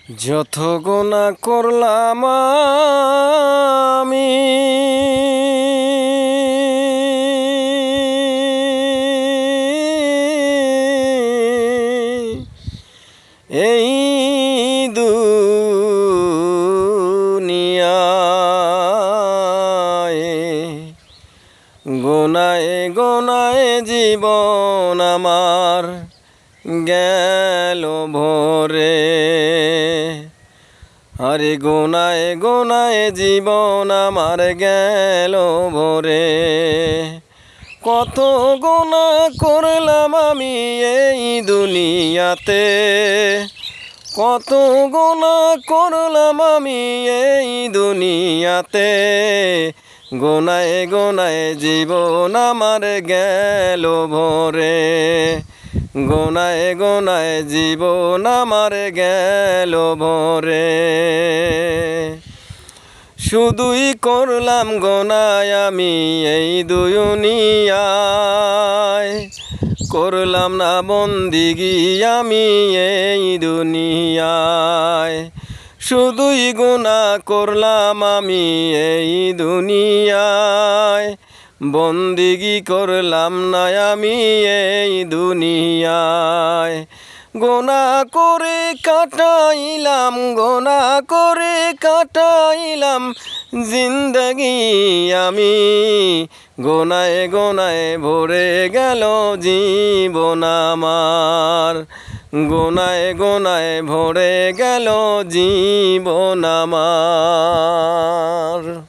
যত গুনাহ করলাম আমি, এই দুনিয়ায় গোনায় গোনায় জীবন আমার গেল ভরে। আরে গোনায় গোনায় জীবন আমার গেল ভরে। কত গুনাহ করলাম আমি এই দুনিয়াতে, কত গুনাহ করলাম আমি এই দুনিয়াতে। গোনায় গোনায় জীবন আমার গেল ভরে। গোনায় গোনায় জীবন আমার গেল ভরে। শুধুই করলাম গোনায় আমি এই দুনিয়ায়, করলাম না বন্দিগি আমি এই দুনিয়ায়। শুধুই গুনাহ করলাম আমি এই দুনিয়ায়, বন্দিগি করলাম না আমি এই দুনিয়ায়। গুনাহ করে কাটাইলাম, গুনাহ করে কাটাইলাম জিন্দগি আমি। গোনায় গোনায় ভরে গেল জীবন আমার, গোনায় গোনায় ভরে গেল জীবন আমার।